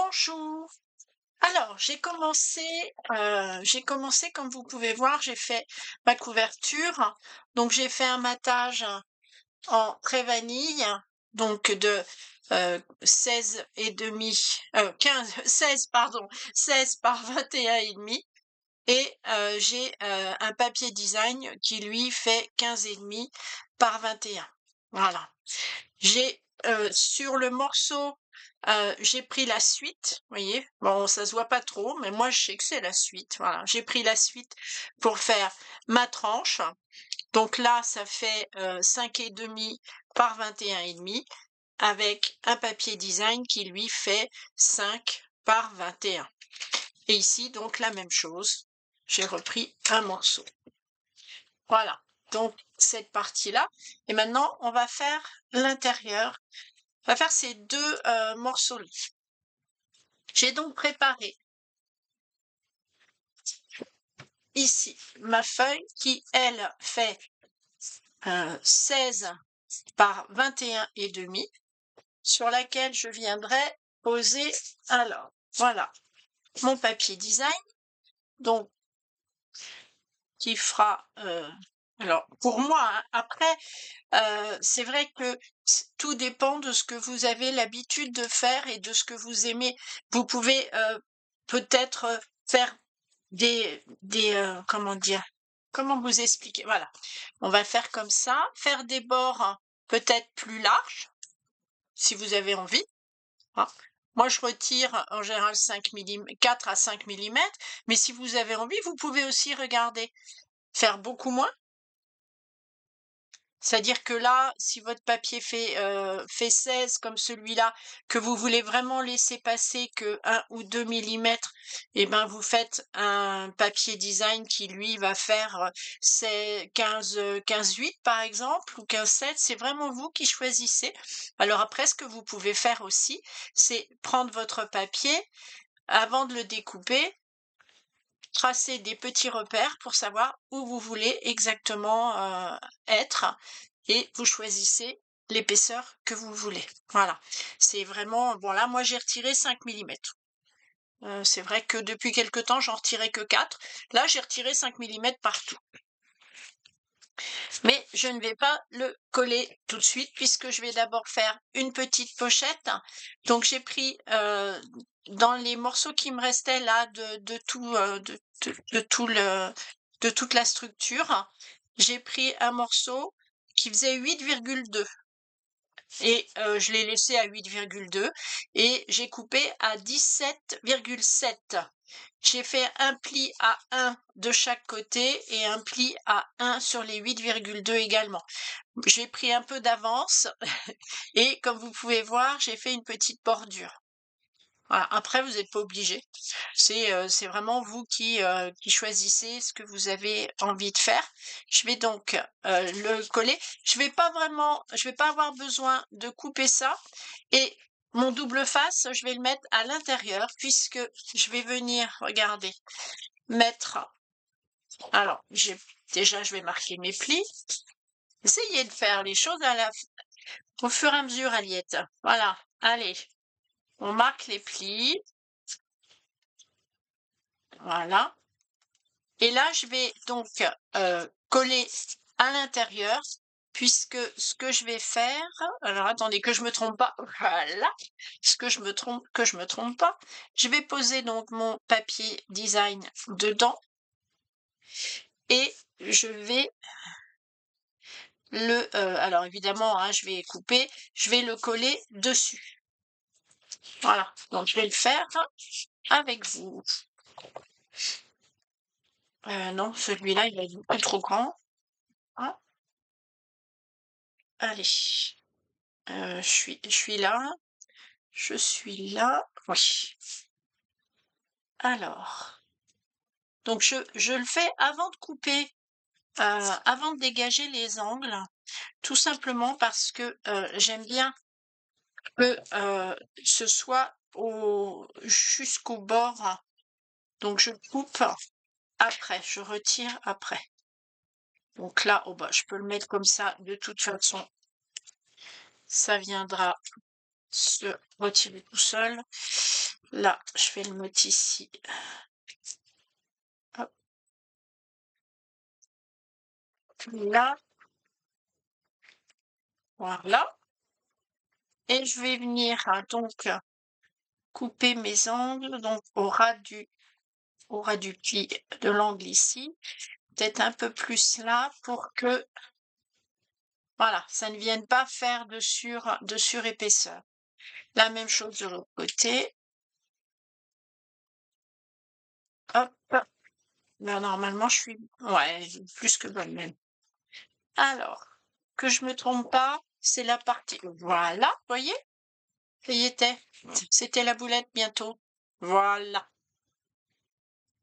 Bonjour. Alors, j'ai commencé comme vous pouvez voir, j'ai fait ma couverture. Donc j'ai fait un matage en pré-vanille, donc de 16 et demi, 15, 16 pardon, 16 par 21,5. Et j'ai un papier design qui lui fait 15 et demi par 21. Voilà. J'ai sur le morceau, j'ai pris la suite, vous voyez? Bon, ça se voit pas trop, mais moi je sais que c'est la suite, voilà. J'ai pris la suite pour faire ma tranche. Donc là, ça fait 5 et demi par 21 et demi avec un papier design qui lui fait 5 par 21. Et ici, donc la même chose. J'ai repris un morceau. Voilà. Donc cette partie-là. Et maintenant, on va faire l'intérieur. On va faire ces deux morceaux-là. J'ai donc préparé ici ma feuille qui, elle, fait 16 par 21 et demi, sur laquelle je viendrai poser, alors, voilà, mon papier design, donc, qui fera, alors, pour moi, hein, après, c'est vrai que tout dépend de ce que vous avez l'habitude de faire et de ce que vous aimez. Vous pouvez peut-être faire comment dire, comment vous expliquer? Voilà, on va faire comme ça, faire des bords peut-être plus larges, si vous avez envie, hein. Moi, je retire en général 4 à 5 millimètres, mais si vous avez envie, vous pouvez aussi regarder, faire beaucoup moins. C'est-à-dire que là, si votre papier fait 16 comme celui-là, que vous voulez vraiment laisser passer que 1 ou 2 millimètres, et ben vous faites un papier design qui lui va faire 15,8 par exemple, ou 15,7, c'est vraiment vous qui choisissez. Alors après, ce que vous pouvez faire aussi, c'est prendre votre papier, avant de le découper, tracer des petits repères pour savoir où vous voulez exactement être, et vous choisissez l'épaisseur que vous voulez. Voilà, c'est vraiment bon. Là, moi, j'ai retiré 5 millimètres. C'est vrai que depuis quelque temps, j'en retirais que 4. Là, j'ai retiré 5 millimètres partout. Mais je ne vais pas le coller tout de suite puisque je vais d'abord faire une petite pochette. Donc j'ai pris dans les morceaux qui me restaient là de tout de tout le de toute la structure, j'ai pris un morceau qui faisait 8,2 et je l'ai laissé à 8,2 et j'ai coupé à 17,7. J'ai fait un pli à 1 de chaque côté et un pli à 1 sur les 8,2 également. J'ai pris un peu d'avance et comme vous pouvez voir, j'ai fait une petite bordure. Voilà. Après, vous n'êtes pas obligé. C'est vraiment vous qui choisissez ce que vous avez envie de faire. Je vais donc le coller. Je vais pas avoir besoin de couper ça. Et mon double face, je vais le mettre à l'intérieur puisque je vais venir, regardez, mettre. Alors, je vais marquer mes plis. Essayez de faire les choses au fur et à mesure, Aliette. Voilà. Allez, on marque les plis. Voilà. Et là, je vais donc coller à l'intérieur, puisque ce que je vais faire, alors attendez que je me trompe pas, voilà, que je me trompe pas, je vais poser donc mon papier design dedans et je vais alors évidemment, hein, je vais couper, je vais le coller dessus. Voilà, donc je vais le faire avec vous. Non, celui-là, il est beaucoup trop grand. Ah, allez. Je suis là. Je suis là. Oui. Alors, donc je le fais avant de couper, avant de dégager les angles, tout simplement parce que j'aime bien que ce soit jusqu'au bord. Donc je coupe après, je retire après. Donc là, oh bah, je peux le mettre comme ça, de toute façon, ça viendra se retirer tout seul. là, je vais le mettre ici. Hop. Là, voilà. Et je vais venir donc couper mes angles, donc au ras du pli de l'angle ici, peut-être un peu plus là pour que, voilà, ça ne vienne pas faire de surépaisseur. La même chose de l'autre côté. Hop. Ben, normalement, je suis, ouais, plus que bonne même. Alors, que je me trompe pas, c'est la partie, voilà, voyez? Ça y était. C'était la boulette bientôt. Voilà,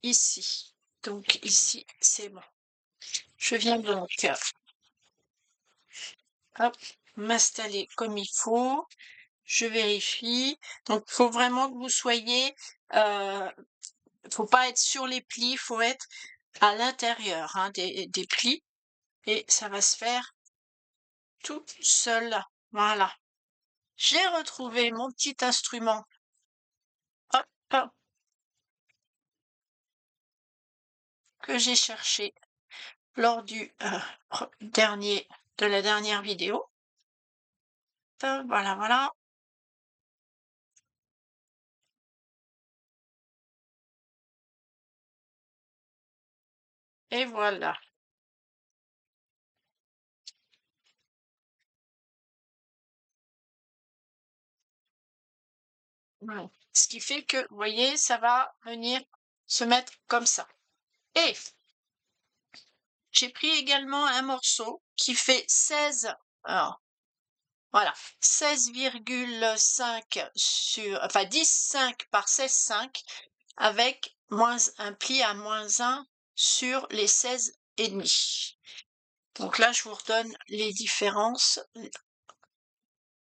ici. Donc ici, c'est bon. Je viens donc hop, m'installer comme il faut. Je vérifie. Donc, il faut vraiment que vous soyez, faut pas être sur les plis, faut être à l'intérieur hein, des plis. Et ça va se faire tout seul. Voilà. J'ai retrouvé mon petit instrument. Hop, hop, que j'ai cherché lors de la dernière vidéo. Voilà, voilà. Et voilà. Ouais. Ce qui fait que, vous voyez, ça va venir se mettre comme ça. Et j'ai pris également un morceau qui fait 16, alors, voilà, 16,5 enfin 10,5 par 16,5 avec un pli à -1 sur les 16,5. Donc là, je vous redonne les différences.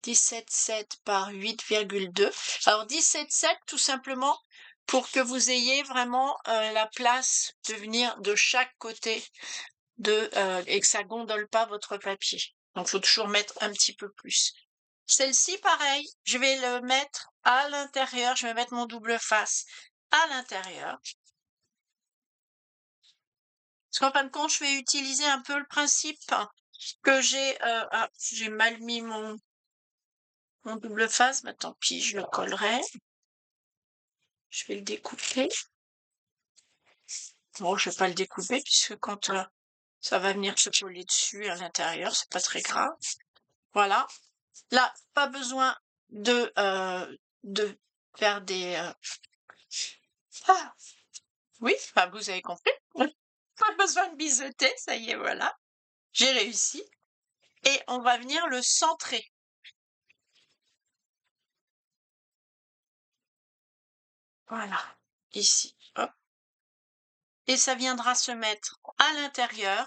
17,7 par 8,2. Alors 17,7 tout simplement pour que vous ayez vraiment la place de venir de chaque côté et que ça gondole pas votre papier. Donc il faut toujours mettre un petit peu plus. Celle-ci, pareil, je vais le mettre à l'intérieur, je vais mettre mon double face à l'intérieur. Parce qu'en fin de compte, je vais utiliser un peu le principe que j'ai mal mis mon double face, mais tant pis, je le collerai. Je vais le découper. Bon, je vais pas le découper puisque quand ça va venir se coller dessus à l'intérieur, c'est pas très grave. Voilà. Là, pas besoin de faire des... Ah, oui, enfin, vous avez compris. Pas besoin de biseauter, ça y est, voilà. J'ai réussi. Et on va venir le centrer. Voilà, ici. Hop. Et ça viendra se mettre à l'intérieur.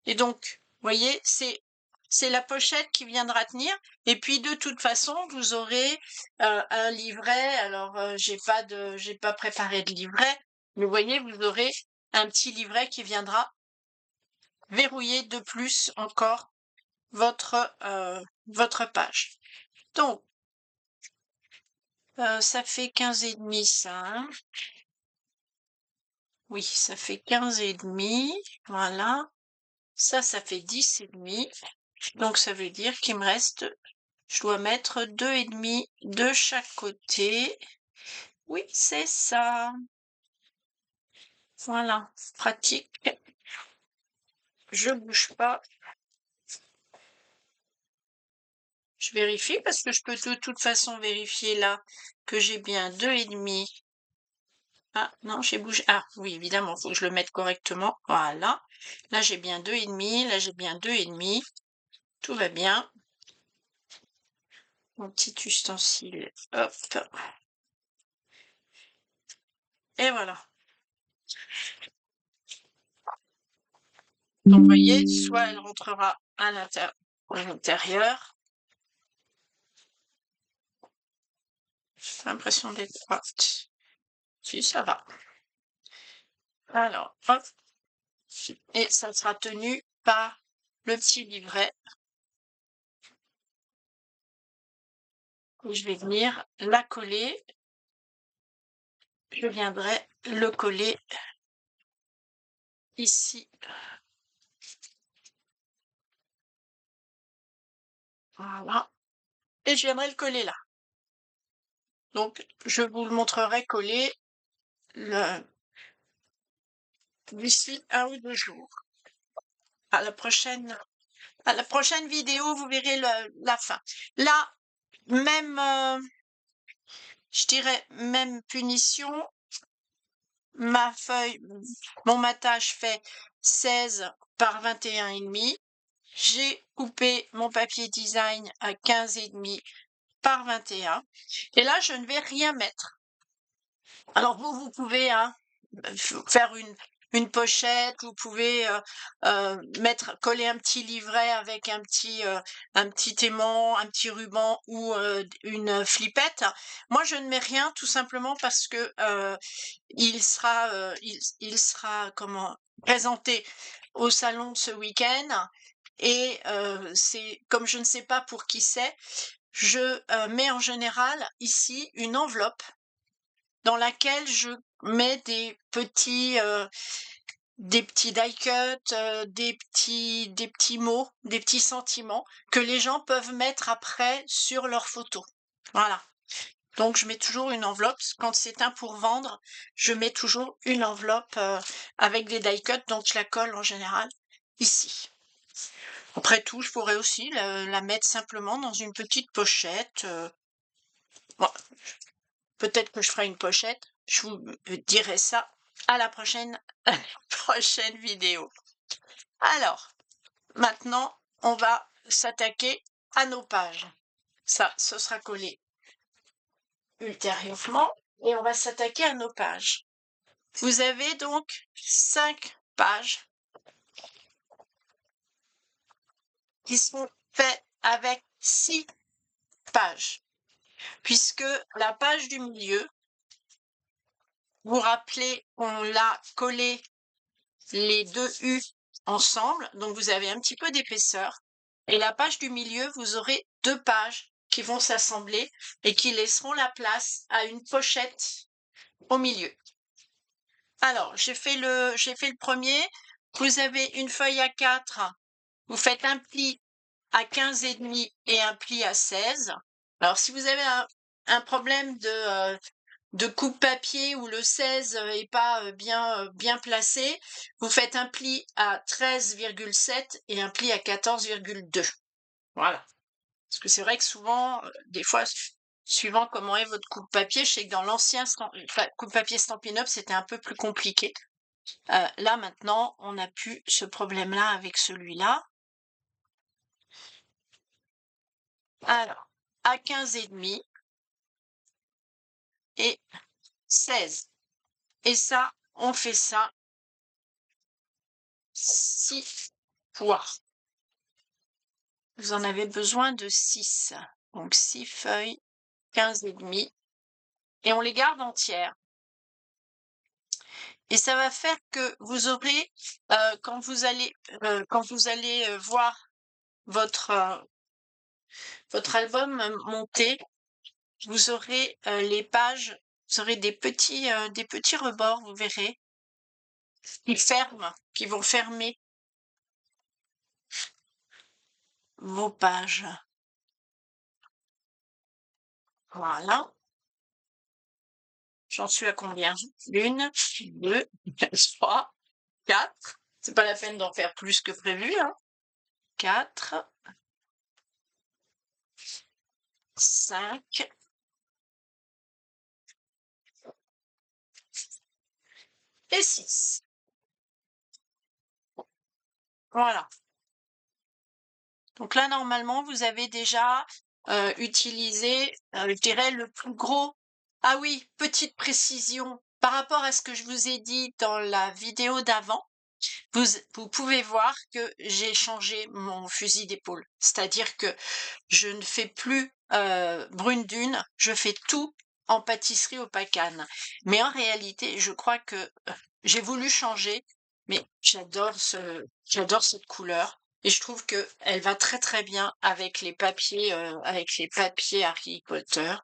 Et donc, vous voyez, c'est la pochette qui viendra tenir. Et puis de toute façon, vous aurez un livret. Alors, j'ai pas préparé de livret, mais vous voyez, vous aurez un petit livret qui viendra verrouiller de plus encore votre page. Donc, ça fait 15,5 ça. Hein. Oui, ça fait 15,5. Voilà. Ça fait 10,5. Donc, ça veut dire qu'il me reste, je dois mettre 2,5 de chaque côté. Oui, c'est ça. Voilà, pratique. Je bouge pas. Je vérifie parce que je peux de toute façon vérifier là que j'ai bien 2,5. Ah non, j'ai bougé. Ah oui, évidemment, faut que je le mette correctement. Voilà. Là, j'ai bien 2,5. Là, j'ai bien 2,5. Tout va bien. Mon petit ustensile. Hop. Et voilà. Donc, vous voyez, soit elle rentrera à l'intérieur. J'ai l'impression d'être droite. Si, ça va. Alors, hop. Et ça sera tenu par le petit livret. et je vais venir la coller. Je viendrai le coller ici. Voilà. Et je viendrai le coller là. Donc, je vous le montrerai coller d'ici 1 ou 2 jours. À la prochaine vidéo, vous verrez la fin. Là, même, je dirais même punition. Ma feuille, mon matage fait 16 par 21,5. J'ai coupé mon papier design à 15,5 par 21. Et là, je ne vais rien mettre. Alors vous pouvez faire une pochette, vous pouvez mettre, coller un petit livret avec un petit aimant, un petit ruban ou une flippette. Moi, je ne mets rien tout simplement parce que il sera comment présenté au salon ce week-end. Et c'est comme je ne sais pas pour qui c'est, je mets en général ici une enveloppe dans laquelle je mets des petits die cut, des petits mots, des petits sentiments que les gens peuvent mettre après sur leurs photos. Voilà. Donc je mets toujours une enveloppe. Quand c'est un pour vendre, je mets toujours une enveloppe avec des die cut, donc je la colle en général ici. Après tout, je pourrais aussi la mettre simplement dans une petite pochette. Bon, peut-être que je ferai une pochette. Je vous dirai ça à la prochaine, prochaine vidéo. Alors, maintenant, on va s'attaquer à nos pages. Ça, ce sera collé ultérieurement. Et on va s'attaquer à nos pages. Vous avez donc 5 pages qui sont faites avec 6 pages. Puisque la page du milieu, vous rappelez, on l'a collé les 2 U ensemble, donc vous avez un petit peu d'épaisseur. Et la page du milieu, vous aurez 2 pages qui vont s'assembler et qui laisseront la place à une pochette au milieu. Alors, j'ai fait le premier. Vous avez une feuille à 4. Vous faites un pli à 15,5 et un pli à 16. Alors, si vous avez un problème de coupe papier où le 16 est pas bien placé, vous faites un pli à 13,7 et un pli à 14,2. Voilà. Parce que c'est vrai que souvent, des fois, suivant comment est votre coupe papier, je sais que dans l'ancien coupe papier Stampin' Up, c'était un peu plus compliqué. Là maintenant, on n'a plus ce problème-là avec celui-là. Alors, à 15,5 et 16. Et ça, on fait ça 6 fois. Vous en avez besoin de 6. Donc 6 feuilles, 15,5. Et on les garde entières. Et ça va faire que vous aurez, quand vous allez voir votre album monter, vous aurez les pages, vous aurez des petits rebords, vous verrez, qui vont fermer vos pages. Voilà. J'en suis à combien? 1, 2, 3, 4. C'est pas la peine d'en faire plus que prévu, hein. 4, 5, et 6. Voilà. Donc là, normalement, vous avez déjà utilisé, je dirais, le plus gros. Ah oui, petite précision. Par rapport à ce que je vous ai dit dans la vidéo d'avant, vous pouvez voir que j'ai changé mon fusil d'épaule. C'est-à-dire que je ne fais plus brune dune, je fais tout en pâtisserie au pacane. Mais en réalité, je crois que j'ai voulu changer, mais j'adore cette couleur. et je trouve que elle va très, très bien avec les papiers, Harry Potter.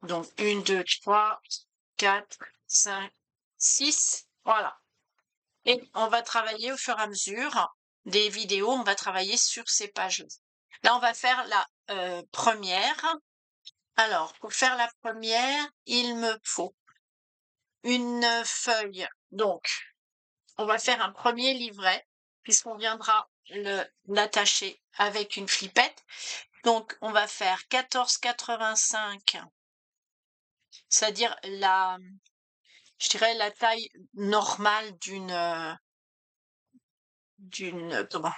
Donc 1, 2, 3, 4, 5, 6, voilà. Et on va travailler au fur et à mesure des vidéos, on va travailler sur ces pages-là. Là, on va faire la, 1re. Alors, pour faire la 1re, il me faut une feuille. Donc, on va faire un 1er livret, puisqu'on viendra l'attacher avec une flippette. Donc, on va faire 14,85, c'est-à-dire je dirais la taille normale comment?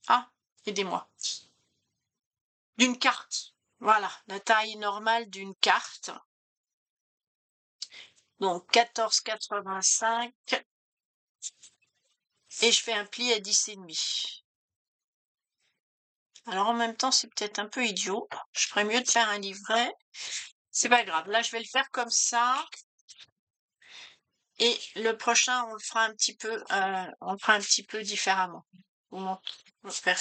Ah, aidez-moi. D'une carte. Voilà, la taille normale d'une carte. Donc 14,85 et je fais un pli à 10,5. Alors en même temps, c'est peut-être un peu idiot. Je ferais mieux de faire un livret. C'est pas grave. Là, je vais le faire comme ça. Et le prochain, on le fera un petit peu, différemment. Comment on va faire.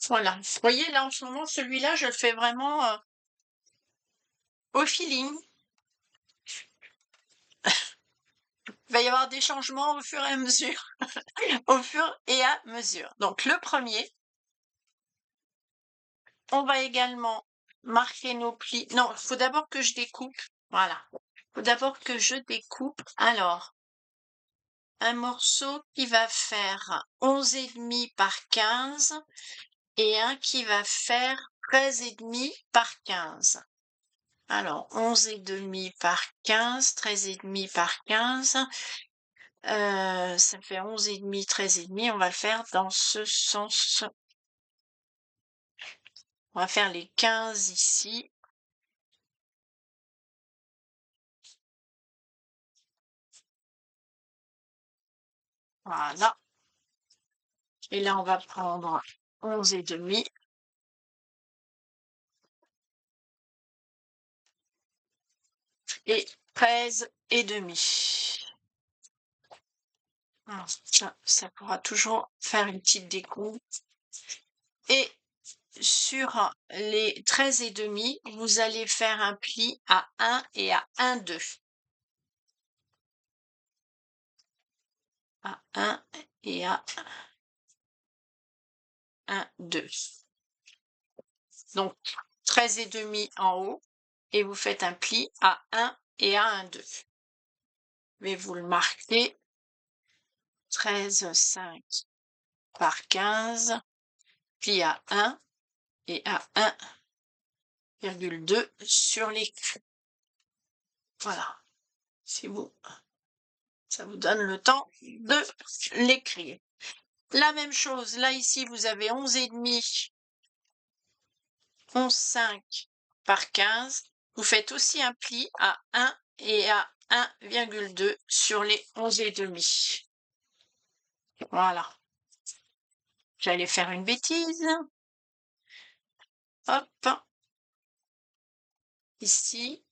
Voilà. Vous voyez, là, en ce moment, celui-là, je le fais vraiment au feeling. Il va y avoir des changements au fur et à mesure. Au fur et à mesure. Donc, le premier, on va également marquer nos plis. Non, il faut d'abord que je découpe. Voilà. Il faut d'abord que je découpe. Alors, un morceau qui va faire 11,5 par 15 et un qui va faire 13,5 par 15. Alors, 11,5 par 15, 13,5 par 15, ça fait 11,5, 13,5. On va le faire dans ce sens. On va faire les 15 ici. Voilà. Et là, on va prendre 11,5. Et 13,5. Alors, ça pourra toujours faire une petite découpe. Et sur les 13,5, vous allez faire un pli à 1 et à 1,2. À 1 et à 1,2. Donc, 13,5 en haut et vous faites un pli à 1 et à 1,2. Je vais vous le marquer. 13,5 par 15, pli à 1 et à 1,2 sur les culs. Voilà. Si vous, ça vous donne le temps de l'écrire. La même chose, là ici vous avez 11,5, 11,5 par 15. Vous faites aussi un pli à 1 et à 1,2 sur les 11,5. Voilà. J'allais faire une bêtise. Hop. Ici.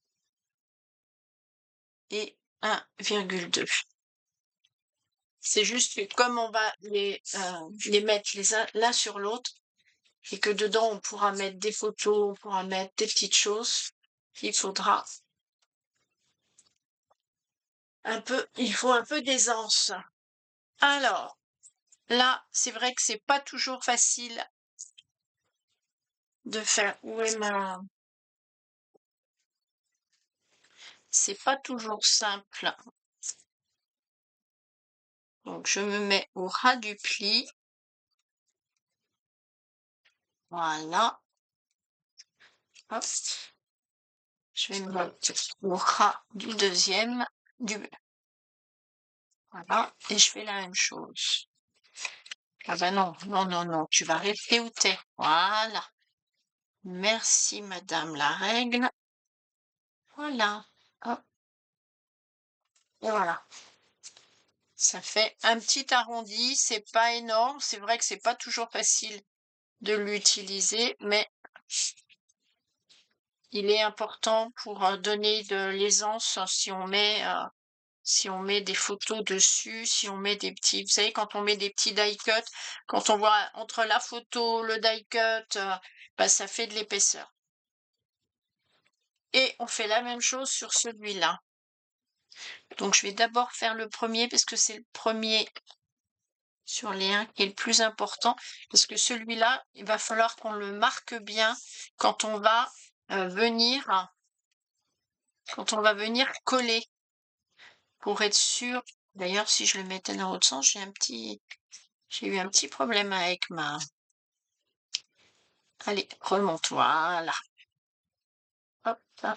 Et 1,2. C'est juste que comme on va les mettre l'un sur l'autre et que dedans on pourra mettre des photos, on pourra mettre des petites choses, il faut un peu d'aisance. Alors, là, c'est vrai que c'est pas toujours facile de faire. Où est C'est pas toujours simple. Donc, je me mets au ras du pli. Voilà. Hop. Je vais me mettre au ras du deuxième. Voilà. Et je fais la même chose. Ah ben non, non, non, non. Tu vas rester où t'es. Voilà. Merci, madame la règle. Voilà. Hop. Et voilà. Ça fait un petit arrondi, c'est pas énorme, c'est vrai que c'est pas toujours facile de l'utiliser, mais il est important pour donner de l'aisance si on met Si on met des photos dessus, si on met des petits, vous savez, quand on met des petits die cut, quand on voit entre la photo, le die cut, bah, ça fait de l'épaisseur. Et on fait la même chose sur celui-là. Donc je vais d'abord faire le premier parce que c'est le premier sur les 1 qui est le plus important, parce que celui-là, il va falloir qu'on le marque bien quand on va venir coller pour être sûr. D'ailleurs, si je le mettais dans l'autre sens, j'ai eu un petit problème avec ma. Allez, remonte, voilà. Hop, là.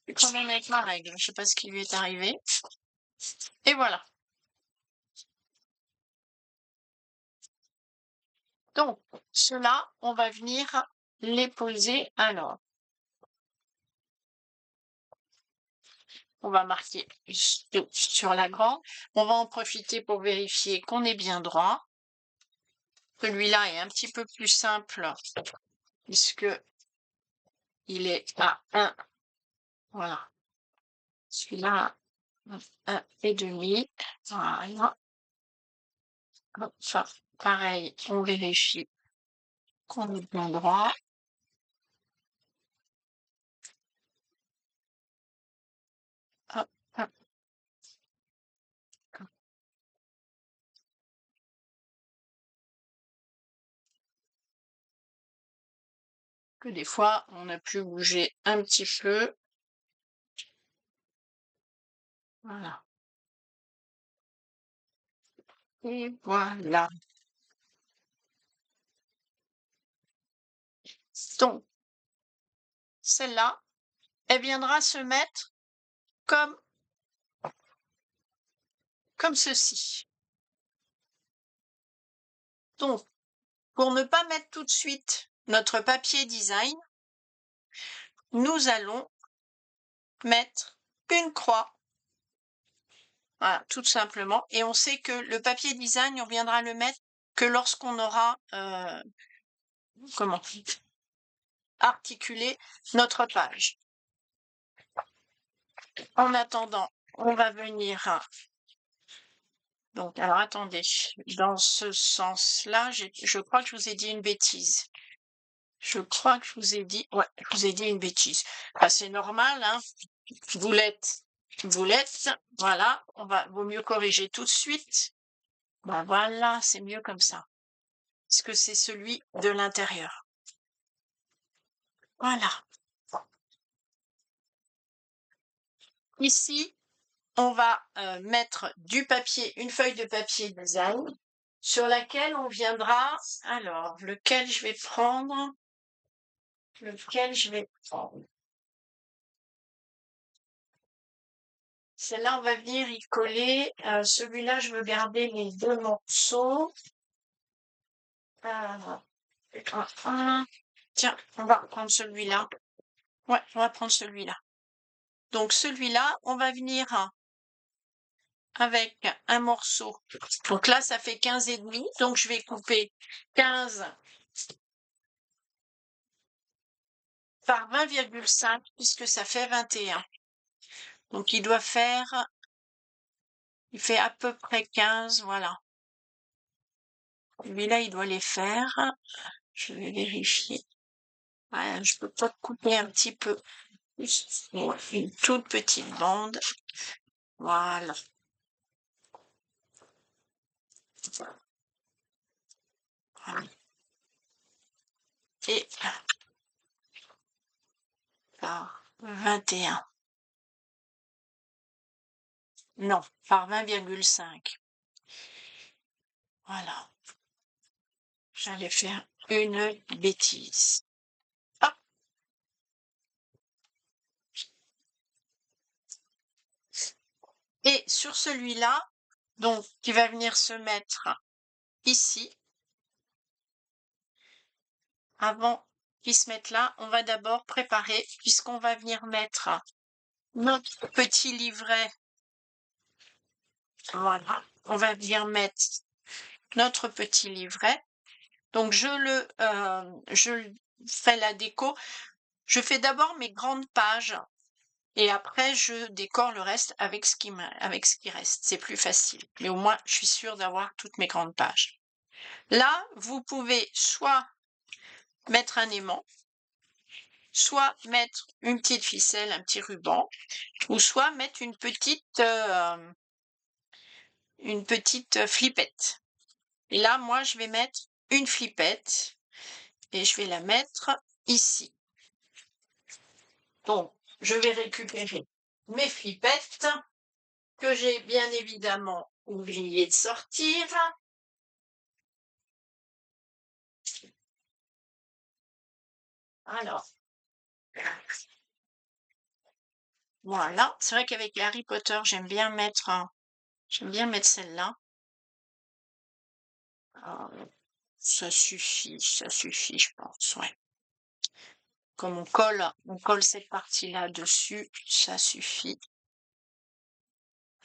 J'ai problème avec ma règle, je sais pas ce qui lui est arrivé. Et voilà. Donc, ceux-là, on va venir les poser alors. On va marquer sur la grande. On va en profiter pour vérifier qu'on est bien droit. Celui-là est un petit peu plus simple puisque il est à 1. Voilà. Celui-là, 1,5. Voilà. Enfin, pareil, on vérifie qu'on est bien droit. Hop, hop. Que des fois, on a pu bouger un petit peu. Voilà. Et voilà. Donc, celle-là, elle viendra se mettre comme, comme ceci. Donc, pour ne pas mettre tout de suite notre papier design, nous allons mettre une croix. Voilà, tout simplement. Et on sait que le papier design, on viendra le mettre que lorsqu'on aura comment articulé notre page. En attendant, on va venir. Donc, alors attendez, dans ce sens-là, je crois que je vous ai dit une bêtise. Je crois que je vous ai dit, ouais, je vous ai dit une bêtise. Bah, c'est normal, hein. Boulette, voilà. Vaut mieux corriger tout de suite. Bah voilà, c'est mieux comme ça. Parce que c'est celui de l'intérieur. Voilà. Ici, on va mettre du papier, une feuille de papier design sur laquelle on viendra. Alors, lequel je vais prendre? Celle-là, on va venir y coller. Celui-là, je veux garder les 2 morceaux. Tiens, on va prendre celui-là. Ouais, on va prendre celui-là. Donc celui-là, on va venir avec un morceau. Donc là, ça fait 15,5. Donc je vais couper 15 par 20,5 puisque ça fait 21. Donc il fait à peu près 15, voilà. Lui-là, il doit les faire. Je vais vérifier. Ouais, je peux pas couper un petit peu. Une toute petite bande. Voilà. Voilà. Et par 21. Non, par 20,5. Voilà. J'allais faire une bêtise. Hop. Et sur celui-là, donc, qui va venir se mettre ici, avant qu'il se mette là, on va d'abord préparer, puisqu'on va venir mettre notre petit livret. Voilà. On va venir mettre notre petit livret. Donc, je fais la déco. Je fais d'abord mes grandes pages. Et après, je décore le reste avec ce qui reste. C'est plus facile. Mais au moins, je suis sûre d'avoir toutes mes grandes pages. Là, vous pouvez soit mettre un aimant, soit mettre une petite ficelle, un petit ruban, ou soit mettre une petite flippette. Et là, moi, je vais mettre une flippette et je vais la mettre ici. Donc, je vais récupérer mes flippettes que j'ai bien évidemment oublié de sortir. Alors, voilà. C'est vrai qu'avec Harry Potter, j'aime bien mettre celle-là. Ça suffit, je pense, ouais. Comme on colle cette partie-là dessus, ça suffit.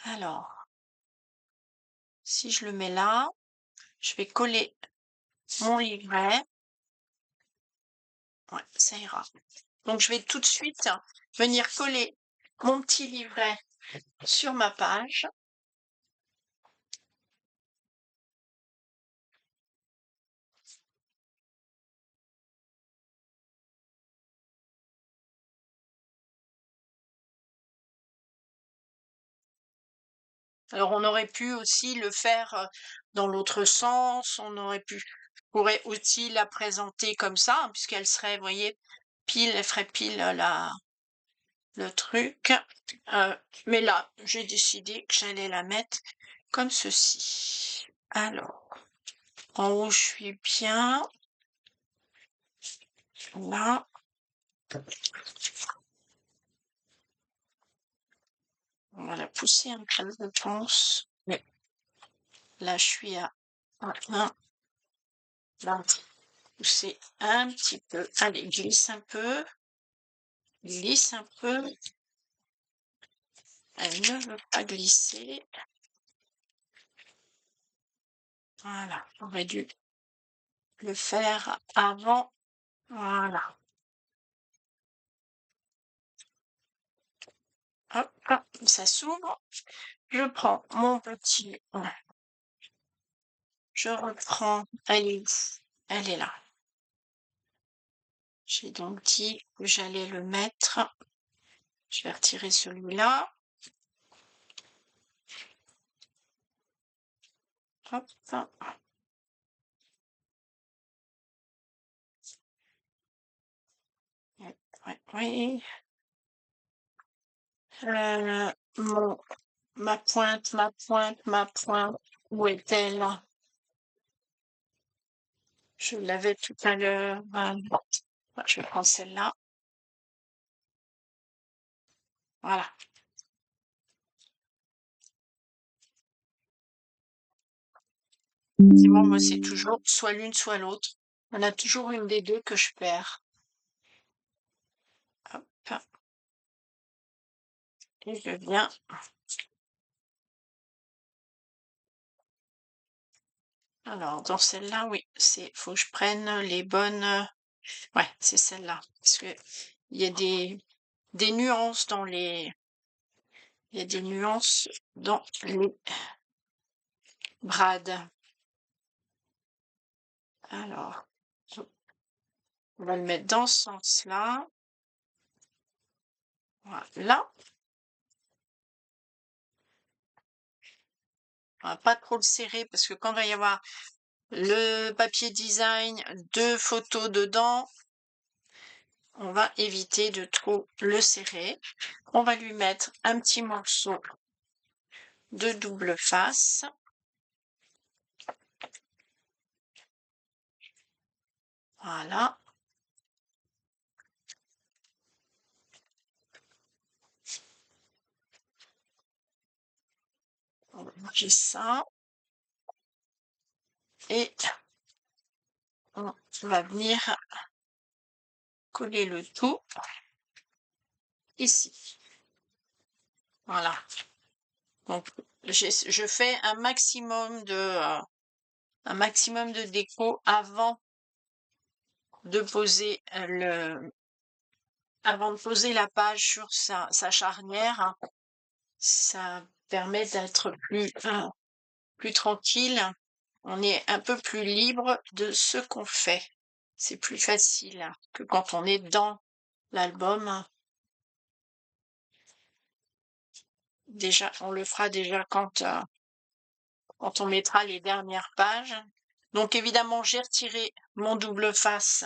Alors, si je le mets là, je vais coller mon livret. Ouais, ça ira. Donc, je vais tout de suite venir coller mon petit livret sur ma page. Alors, on aurait pu aussi le faire dans l'autre sens. Pourrait aussi la présenter comme ça, hein, puisqu'elle serait, vous voyez, elle ferait pile le truc. Mais là, j'ai décidé que j'allais la mettre comme ceci. Alors, en haut, je suis bien. Là. On va la pousser un peu, je pense. Mais là, je suis à 1. Là, pousser un petit peu. Allez, glisse un peu. Glisse un peu. Elle ne veut pas glisser. Voilà, j'aurais dû le faire avant. Voilà. Hop, hop, ça s'ouvre. Je prends mon petit. Je reprends. Elle est où? Elle est là. J'ai donc dit que j'allais le mettre. Je vais retirer celui-là. Hop. Oui. Ma pointe. Où est-elle? Je l'avais tout à l'heure. Je vais prendre celle-là. Voilà. C'est bon, moi, c'est toujours soit l'une, soit l'autre. On a toujours une des deux que je perds. Hop. Et je viens. Alors, dans celle-là, oui, faut que je prenne les bonnes. Ouais, c'est celle-là. Parce que il y a des nuances dans les. Il y a des nuances dans les brades. Alors, on va le mettre dans ce sens-là. Voilà. On va pas trop le serrer parce que quand il va y avoir le papier design, 2 photos dedans, on va éviter de trop le serrer. On va lui mettre un petit morceau de double face. Voilà. On va manger ça. Et on va venir coller le tout ici. Voilà. Donc, je fais un maximum de déco avant de poser avant de poser la page sur sa charnière. Ça permet d'être plus tranquille. On est un peu plus libre de ce qu'on fait. C'est plus facile que quand on est dans l'album. Déjà, on le fera déjà quand on mettra les dernières pages. Donc évidemment, j'ai retiré mon double face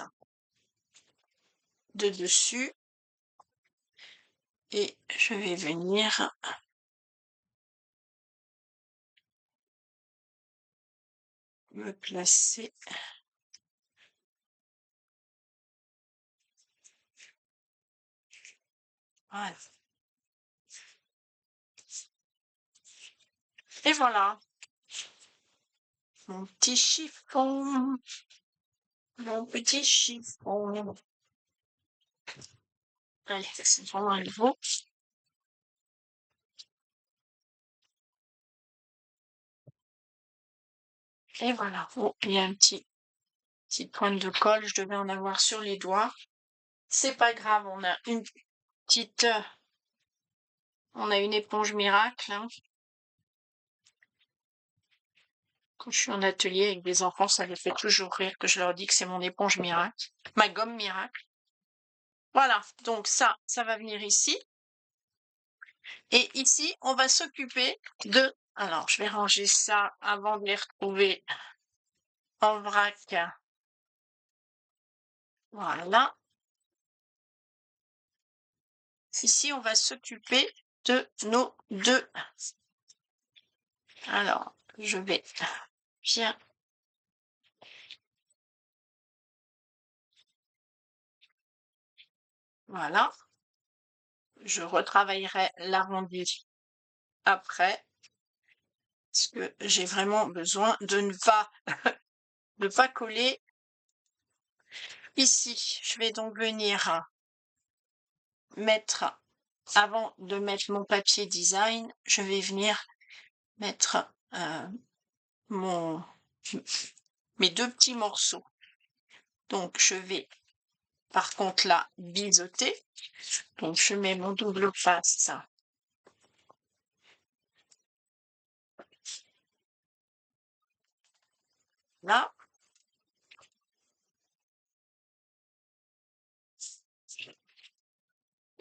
de dessus et je vais venir me placer. Voilà. Et voilà, mon petit chiffon, mon petit chiffon. Allez, c'est vraiment un gros. Et voilà. Oh, il y a un petite pointe de colle, je devais en avoir sur les doigts. C'est pas grave, petite, on a une éponge miracle, hein. Quand je suis en atelier avec des enfants, ça les fait toujours rire que je leur dis que c'est mon éponge miracle, ma gomme miracle. Voilà, donc ça va venir ici. Et ici, on va s'occuper de... Alors, je vais ranger ça avant de les retrouver en vrac. Voilà. Ici, on va s'occuper de nos deux. Alors, je vais bien... Voilà. Je retravaillerai l'arrondi après, parce que j'ai vraiment besoin de ne pas coller ici. Je vais donc venir mettre, avant de mettre mon papier design, je vais venir mettre mon, mes deux petits morceaux. Donc, je vais, par contre, là, biseauter. Donc, je mets mon double face là.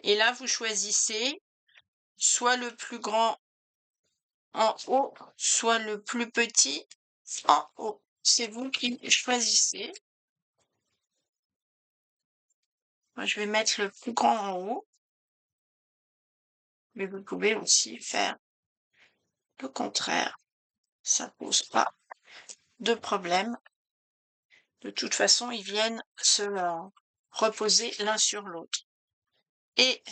Et là, vous choisissez soit le plus grand en haut, soit le plus petit en haut. C'est vous qui choisissez. Moi, je vais mettre le plus grand en haut, mais vous pouvez aussi faire le contraire. Ça pose pas de problème. De toute façon, ils viennent se reposer l'un sur l'autre. Et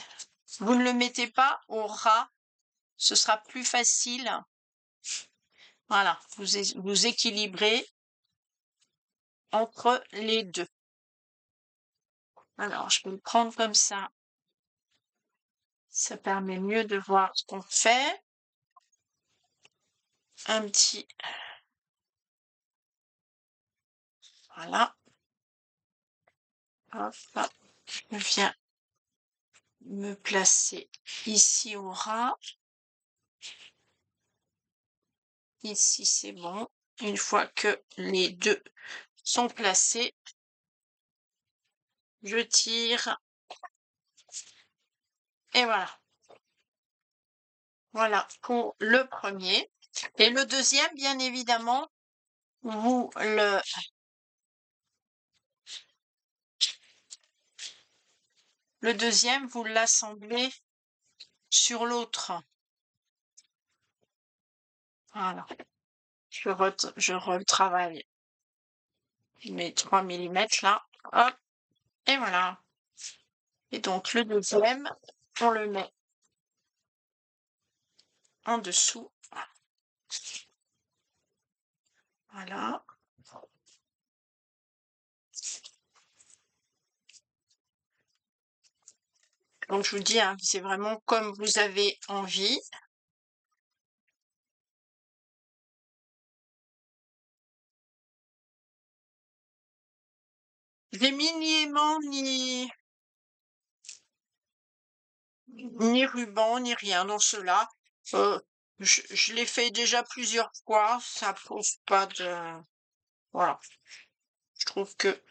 vous ne le mettez pas au ras, ce sera plus facile. Voilà, vous équilibrez entre les deux. Alors, je vais le prendre comme ça. Ça permet mieux de voir ce qu'on fait. Un petit... Voilà. Hop, là. Je viens me placer ici au ras. Ici, c'est bon. Une fois que les deux sont placés, je tire. Et voilà. Voilà pour le premier. Et le deuxième, bien évidemment, le deuxième, vous l'assemblez sur l'autre. Voilà. Je retravaille mes 3 mm là. Hop. Et voilà. Et donc, le deuxième, on le met en dessous. Voilà. Donc, je vous dis, hein, c'est vraiment comme vous avez envie. J'ai mis ni aimant, ni ni ruban, ni rien dans cela. Je l'ai fait déjà plusieurs fois, ça pose pas de... Voilà, je trouve que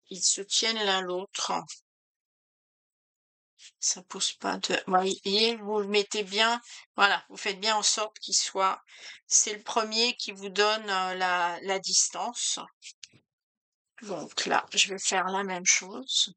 ils se tiennent l'un l'autre. Ça pose pas de... Voyez, vous le mettez bien, voilà, vous faites bien en sorte qu'il soit... C'est le premier qui vous donne la distance. Donc là, je vais faire la même chose.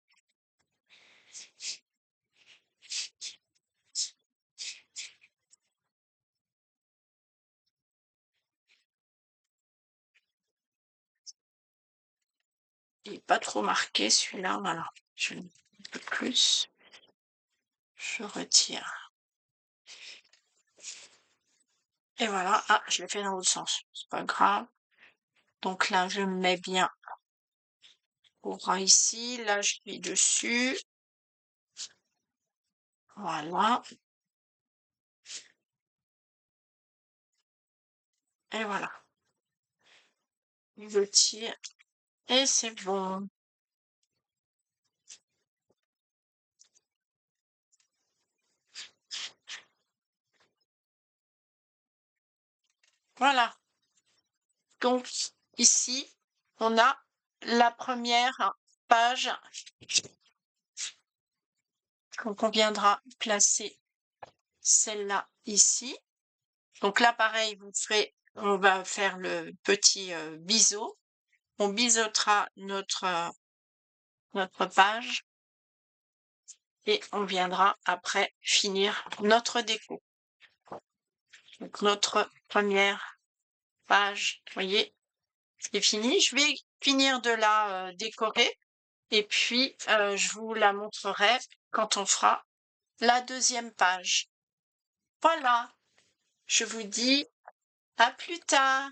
Il n'est pas trop marqué celui-là, voilà. Je vais un peu plus. Je retire. Et voilà, ah, je l'ai fait dans l'autre sens, c'est pas grave. Donc là, je me mets bien au ras ici, là, je mets dessus. Voilà. Et voilà. Je tire et c'est bon. Voilà. Donc ici, on a la première page. Donc on viendra placer celle-là ici. Donc là, pareil, on va faire le petit biseau. On biseautera notre page et on viendra après finir notre déco. Donc notre première page, vous voyez, c'est fini. Je vais finir de la décorer et puis je vous la montrerai quand on fera la deuxième page. Voilà, je vous dis à plus tard.